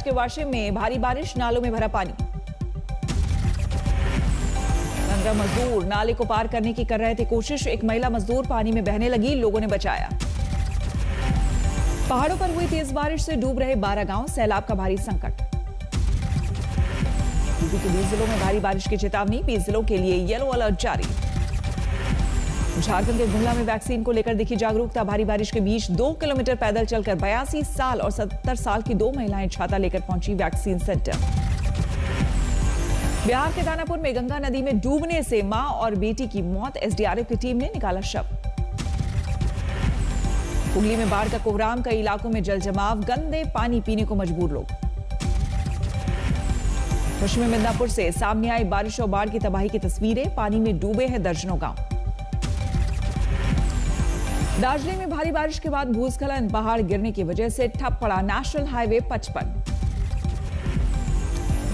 के वाशिम में भारी बारिश, नालों में भरा पानी। 15 मजदूर नाले को पार करने की कर रहे थे कोशिश, एक महिला मजदूर पानी में बहने लगी, लोगों ने बचाया। पहाड़ों पर हुई तेज बारिश से डूब रहे 12 गांव, सैलाब का भारी संकट। यूपी के 20 जिलों में भारी बारिश की चेतावनी, 20 जिलों के लिए येलो अलर्ट जारी। झारखंड के गुमला में वैक्सीन को लेकर दिखी जागरूकता, भारी बारिश के बीच 2 किलोमीटर पैदल चलकर 82 साल और 70 साल की 2 महिलाएं छाता लेकर पहुंची वैक्सीन सेंटर। बिहार के दानापुर में गंगा नदी में डूबने से मां और बेटी की मौत, एसडीआरएफ की टीम ने निकाला शव। हुगली में बाढ़ का कोहराम, कई इलाकों में जल जमाव, गंदे पानी पीने को मजबूर लोग। पश्चिमी मिदनापुर से सामने आई बारिश और बाढ़ की तबाही की तस्वीरें, पानी में डूबे हैं दर्जनों गांव। दार्जिलिंग में भारी बारिश के बाद भूस्खलन, पहाड़ गिरने की वजह से ठप पड़ा नेशनल हाईवे 55।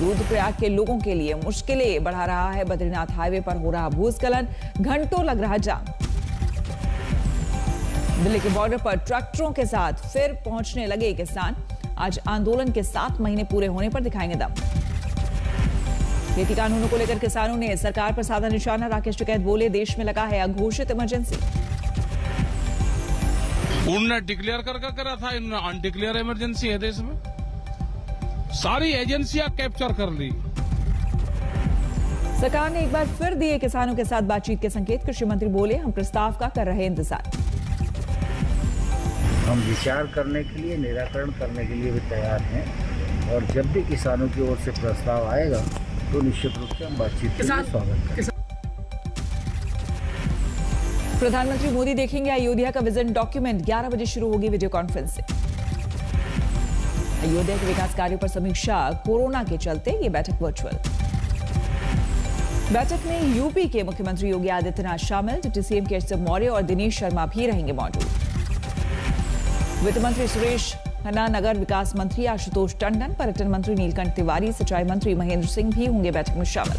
रुद्रप्रयाग के लोगों के लिए मुश्किलें बढ़ा रहा है बद्रीनाथ हाईवे पर हो रहा भूस्खलन, घंटों लग रहा जाम। दिल्ली के बॉर्डर पर ट्रैक्टरों के साथ फिर पहुंचने लगे किसान, आज आंदोलन के 7 महीने पूरे होने पर दिखाएंगे दम। खेती कानूनों को लेकर किसानों ने सरकार पर साधा निशाना, राकेश टिकैत बोले देश में लगा है अघोषित इमरजेंसी। उन्होंने डिक्लेयर कर करा था, इन्होंने अनडिक्लेयर इमरजेंसी है देश में, सारी एजेंसियां कैप्चर कर ली। सरकार ने एक बार फिर दिए किसानों के साथ बातचीत के संकेत, कृषि मंत्री बोले हम प्रस्ताव का कर रहे इंतजार। हम विचार करने के लिए, निराकरण करने के लिए भी तैयार हैं और जब भी किसानों की ओर से प्रस्ताव आएगा तो निश्चित रूप से हम बातचीत के लिए स्वागत करेंगे। प्रधानमंत्री मोदी देखेंगे अयोध्या का विजन डॉक्यूमेंट, 11 बजे शुरू होगी वीडियो कॉन्फ्रेंस से। अयोध्या के विकास कार्यों पर समीक्षा, कोरोना के चलते ये बैठक वर्चुअल। बैठक में यूपी के मुख्यमंत्री योगी आदित्यनाथ शामिल, डिप्टी सीएम केशव मौर्य और दिनेश शर्मा भी रहेंगे मौजूद। वित्त मंत्री सुरेश खन्ना, नगर विकास मंत्री आशुतोष टंडन, पर्यटन मंत्री नीलकंठ तिवारी, सिंचाई मंत्री महेंद्र सिंह भी होंगे बैठक में शामिल।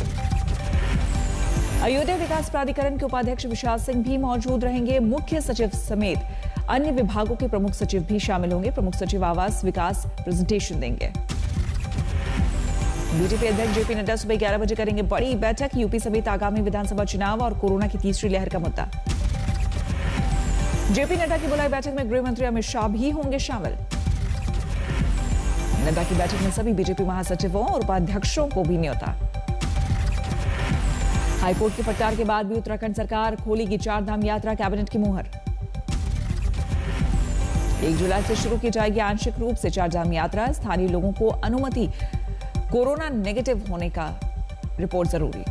अयोध्या विकास प्राधिकरण के उपाध्यक्ष विशाल सिंह भी मौजूद रहेंगे, मुख्य सचिव समेत अन्य विभागों के प्रमुख सचिव भी शामिल होंगे। प्रमुख सचिव आवास विकास प्रेजेंटेशन देंगे। बीजेपी अध्यक्ष जेपी नड्डा सुबह 11 बजे करेंगे बड़ी बैठक, यूपी समेत आगामी विधानसभा चुनाव और कोरोना की तीसरी लहर का मुद्दा। जेपी नड्डा की बुलाई बैठक में गृह मंत्री अमित शाह भी होंगे शामिल। नड्डा की बैठक में सभी बीजेपी महासचिवों और उपाध्यक्षों को भी न्योता। हाईकोर्ट की फटकार के बाद भी उत्तराखंड सरकार खोलेगी 4 धाम यात्रा, कैबिनेट की मुहर। 1 जुलाई से शुरू की जाएगी आंशिक रूप से 4 धाम यात्रा, स्थानीय लोगों को अनुमति, कोरोना नेगेटिव होने का रिपोर्ट जरूरी।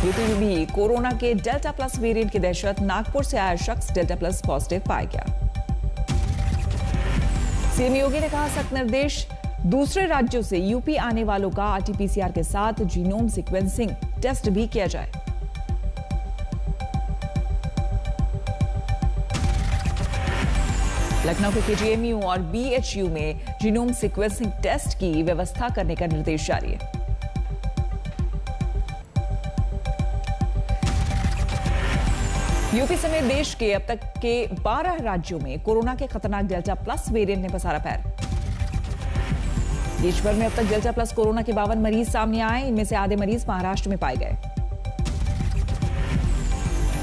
यूपी में भी कोरोना के डेल्टा प्लस वेरिएंट की दहशत, नागपुर से आया शख्स डेल्टा प्लस पॉजिटिव पाया गया। सीएम योगी ने कहा सख्त निर्देश, दूसरे राज्यों से यूपी आने वालों का आरटीपीसीआर के साथ जीनोम सीक्वेंसिंग टेस्ट भी किया जाए। लखनऊ के केजीएमयू और बीएचयू में जीनोम सीक्वेंसिंग टेस्ट की व्यवस्था करने का निर्देश जारी है। यूपी समेत देश के अब तक के 12 राज्यों में कोरोना के खतरनाक डेल्टा प्लस वेरिएंट ने पसारा पैर। देश भर में अब तक डेल्टा प्लस कोरोना के 52 मरीज सामने आए, इनमें से आधे मरीज महाराष्ट्र में पाए गए।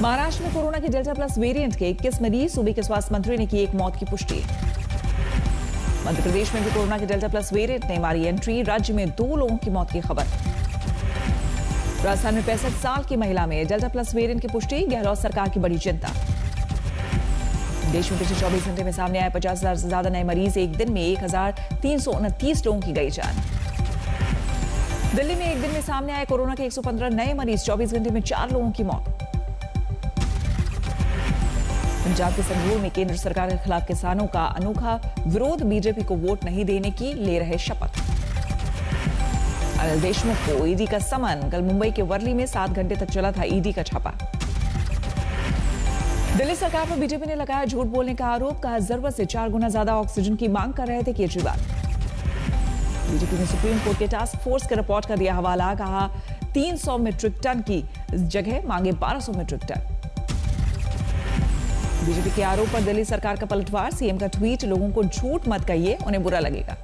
महाराष्ट्र में कोरोना के डेल्टा प्लस वेरिएंट के 21 मरीज, सूबे के स्वास्थ्य मंत्री ने की एक मौत की पुष्टि। मध्य प्रदेश में भी कोरोना के डेल्टा प्लस वेरिएंट ने मारी एंट्री, राज्य में 2 लोगों की मौत की खबर। राजस्थान में 65 साल की महिला में डेल्टा प्लस वेरिएंट की पुष्टि, गहलोत सरकार की बड़ी चिंता। देश में पिछले 24 घंटे में सामने आए 50,000 से ज्यादा नए मरीज, एक दिन में 1,329 लोगों की गई जान। दिल्ली में एक दिन में सामने आए कोरोना के 115 नए मरीज, 24 घंटे में 4 लोगों की मौत। पंजाब के संगरूर में केंद्र सरकार के खिलाफ किसानों का अनोखा विरोध, बीजेपी को वोट नहीं देने की ले रहे शपथ। अनिल देशमुख को ईडी का समन, कल मुंबई के वर्ली में 7 घंटे तक चला था ईडी का छापा। दिल्ली सरकार पर बीजेपी ने लगाया झूठ बोलने का आरोप, कहा जरूरत से 4 गुना ज्यादा ऑक्सीजन की मांग कर रहे थे केजरीवाल। बीजेपी ने सुप्रीम कोर्ट के टास्क फोर्स के रिपोर्ट का दिया हवाला, कहा 300 मीट्रिक टन की जगह मांगे 1200 मीट्रिक टन। बीजेपी के आरोप पर दिल्ली सरकार का पलटवार, सीएम का ट्वीट, लोगों को झूठ मत कहिए, उन्हें बुरा लगेगा।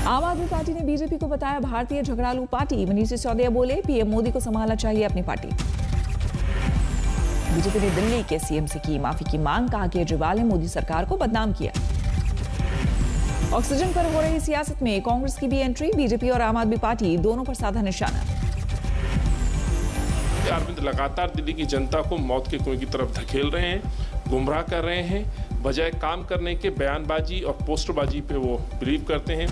आम आदमी पार्टी ने बीजेपी को बताया भारतीय झगड़ालू पार्टी, मनीष सिसोदिया बोले पीएम मोदी को संभालना चाहिए अपनी पार्टी। बीजेपी ने दिल्ली के सीएम से की माफी की मांग, कहा केजरीवाल ने मोदी सरकार को बदनाम किया। ऑक्सीजन पर हो रही सियासत में कांग्रेस की भी एंट्री, बीजेपी और आम आदमी पार्टी दोनों पर साधा निशाना। अरविंद लगातार दिल्ली की जनता को मौत के कुएं की तरफ धकेल रहे हैं, गुमराह कर रहे हैं, बजाय काम करने के बयानबाजी और पोस्टरबाजी पे वो बिलीव करते हैं।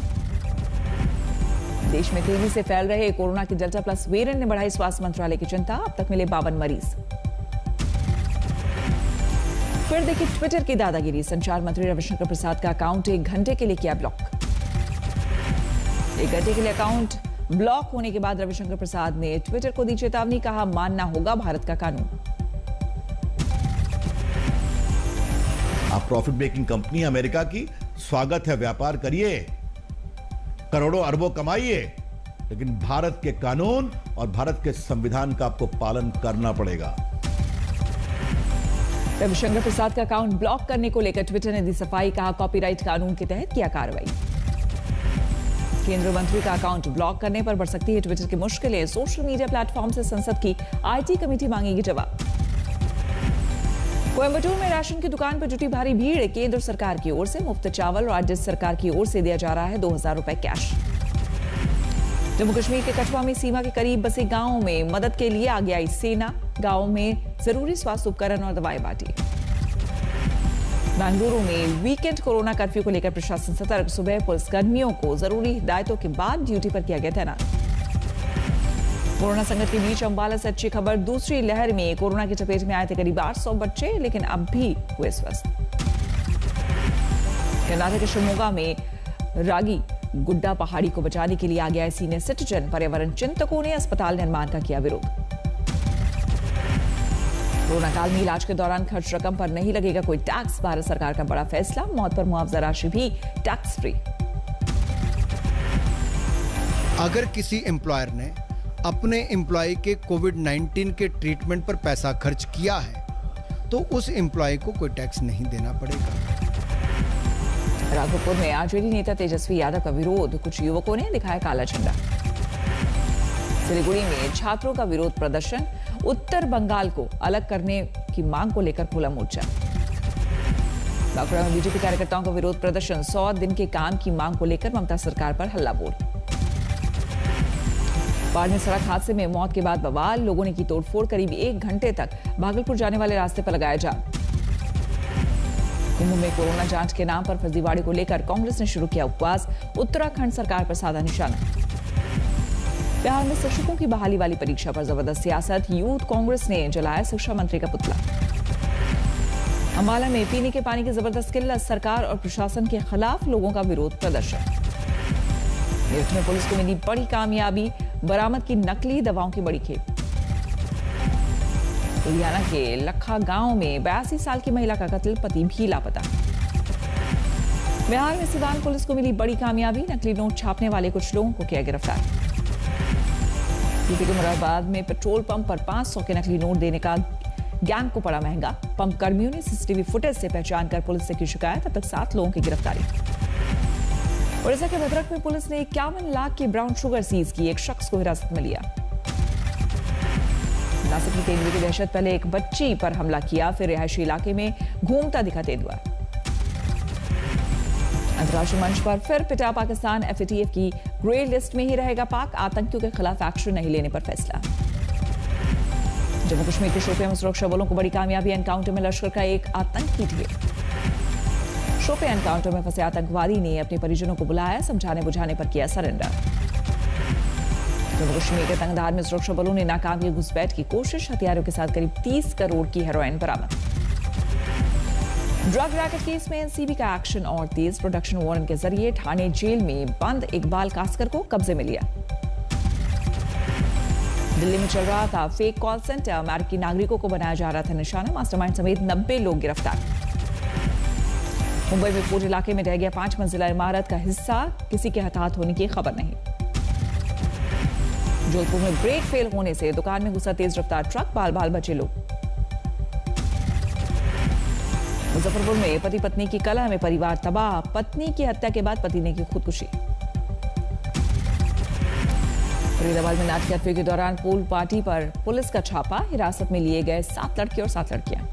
देश में तेजी से फैल रहे कोरोना के डेल्टा प्लस वेरिएंट ने बढ़ाई स्वास्थ्य मंत्रालय की चिंता, अब तक मिले 52 मरीज। फिर देखिए ट्विटर की दादागिरी, संचार मंत्री रविशंकर प्रसाद का अकाउंट 1 घंटे के लिए किया ब्लॉक। 1 घंटे के लिए अकाउंट ब्लॉक होने के बाद रविशंकर प्रसाद ने ट्विटर को दी चेतावनी, कहा मानना होगा भारत का कानून। आप प्रॉफिट मेकिंग कंपनी अमेरिका की, स्वागत है, व्यापार करिए, करोड़ों अरबों कमाइए, लेकिन भारत के कानून और भारत के संविधान का आपको पालन करना पड़ेगा। रविशंकर प्रसाद का अकाउंट ब्लॉक करने को लेकर ट्विटर ने दी सफाई, कहा कॉपीराइट कानून के तहत किया कार्रवाई। केंद्रीय मंत्री का अकाउंट ब्लॉक करने पर बढ़ सकती है ट्विटर की मुश्किलें, सोशल मीडिया प्लेटफॉर्म से संसद की आईटी कमेटी मांगेगी जवाब। कोयंबटूर में राशन की दुकान पर जुटी भारी भीड़, केंद्र सरकार की ओर से मुफ्त चावल और राज्य सरकार की ओर से दिया जा रहा है 2000 रुपए कैश। जम्मू कश्मीर के कठुआ में सीमा के करीब बसे गांवों में मदद के लिए आगे आई सेना, गांवों में जरूरी स्वास्थ्य उपकरण और दवाएं बांटी। बेंगलुरु में वीकेंड कोरोना कर्फ्यू को लेकर प्रशासन सतर्क, सुबह पुलिसकर्मियों को जरूरी हिदायतों के बाद ड्यूटी पर किया गया तैनात। कोरोना संकट के बीच अंबाला से अच्छी खबर, दूसरी लहर में कोरोना की चपेट में आए थे करीब 800 बच्चे, लेकिन अब भी हुए स्वस्थ। कर्नाटक के शिवमोगा में रागी गुड्डा पहाड़ी को बचाने के लिए आगे आए सीनियर सिटीजन, पर्यावरण चिंतकों ने अस्पताल निर्माण का किया विरोध। कोरोना काल में इलाज के दौरान खर्च रकम पर नहीं लगेगा कोई टैक्स, भारत सरकार का बड़ा फैसला, मौत पर मुआवजा राशि भी टैक्स फ्री। अगर किसी एम्प्लॉयर ने अपने एम्प्लॉय के कोविड-19 के ट्रीटमेंट पर पैसा खर्च किया है तो उस एम्प्लॉय को कोई टैक्स नहीं देना पड़ेगा। राघोपुर में आरजेडी नेता तेजस्वी यादव का विरोध, कुछ युवकों ने दिखाया काला झंडा। सिलीगुड़ी में छात्रों का विरोध प्रदर्शन, उत्तर बंगाल को अलग करने की मांग को लेकर खुला मोर्चा। बांकुड़ा में बीजेपी कार्यकर्ताओं का विरोध प्रदर्शन, 100 दिन के काम की मांग को लेकर ममता सरकार पर हल्ला बोल। बाढ़ में सड़क हादसे में मौत के बाद बवाल, लोगों ने की तोड़फोड़, करीब 1 घंटे तक भागलपुर जाने वाले रास्ते पर लगाया जाम। कुंभ में कोरोना जांच के नाम पर फर्जीवाड़े को लेकर कांग्रेस ने शुरू किया उपवास, उत्तराखंड सरकार पर साधा निशाना। बिहार में शिक्षकों की बहाली वाली परीक्षा पर जबरदस्त सियासत, यूथ कांग्रेस ने जलाया शिक्षा मंत्री का पुतला। अंबाला में पीने के पानी की जबरदस्त किल्लत, सरकार और प्रशासन के खिलाफ लोगों का विरोध प्रदर्शन। मेरठ में पुलिस को मिली बड़ी कामयाबी, बरामद की नकली दवाओं की बड़ी खेप। लुधियाना के लखा गांव में 82 साल की महिला का कत्ल, पति भी लापता। बिहार में सिवान पुलिस को मिली बड़ी कामयाबी, नकली नोट छापने वाले कुछ लोगों को किया गिरफ्तार। यूपी के मुरादाबाद में पेट्रोल पंप पर 500 के नकली नोट देने का गैंग को पड़ा महंगा, पंप कर्मियों ने सीसीटीवी फुटेज से पहचान कर पुलिस से की शिकायत, अब तक 7 लोगों की गिरफ्तारी। ओडिशा के भद्रक में पुलिस ने 51 लाख की ब्राउन शुगर सीज की, एक शख्स को हिरासत में लिया। नासिक में तेंदुए की दहशत, पहले एक बच्ची पर हमला किया, फिर रिहायशी इलाके में घूमता दिखा तेंदुआ। अंतर्राष्ट्रीय मंच पर फिर पिटा पाकिस्तान, एफएटीएफ की ग्रे लिस्ट में ही रहेगा पाक, आतंकियों के खिलाफ एक्शन नहीं लेने पर फैसला। जम्मू कश्मीर के शोपियां में सुरक्षा बलों को बड़ी कामयाबी, एनकाउंटर में लश्कर का एक आतंकी ढेर। शोपियां एनकाउंटर में फंसे आतंकवादी ने अपने परिजनों को बुलाया, समझाने बुझाने पर किया सरेंडर। जम्मू कश्मीर के तंगधार में सुरक्षा बलों ने नाकाम की घुसपैठ की कोशिश, हथियारों के साथ करीब 30 करोड़ की हेरोइन बरामद। ड्रग रैकेट केस में एनसीबी का एक्शन और तेज, प्रोडक्शन वारंट के जरिए ठाणे जेल में बंद इकबाल कास्कर को कब्जे में लिया। दिल्ली में चल रहा था फेक कॉल सेंटर, अमेरिकी नागरिकों को बनाया जा रहा था निशाना, मास्टरमाइंड समेत 90 लोग गिरफ्तार। मुंबई में पूर्व इलाके में रह गया 5 मंजिला इमारत का हिस्सा, किसी के हताहत होने की खबर नहीं। जोधपुर में ब्रेक फेल होने से दुकान में घुसा तेज रफ्तार ट्रक, बाल बाल बचे लोग। मुजफ्फरपुर में पति पत्नी की कलह में परिवार तबाह, पत्नी की हत्या के बाद पति ने की खुदकुशी। फरीदाबाद में नाच कर्फ्यू के दौरान पूल पार्टी पर पुलिस का छापा, हिरासत में लिए गए 7 लड़के और 7 लड़कियां।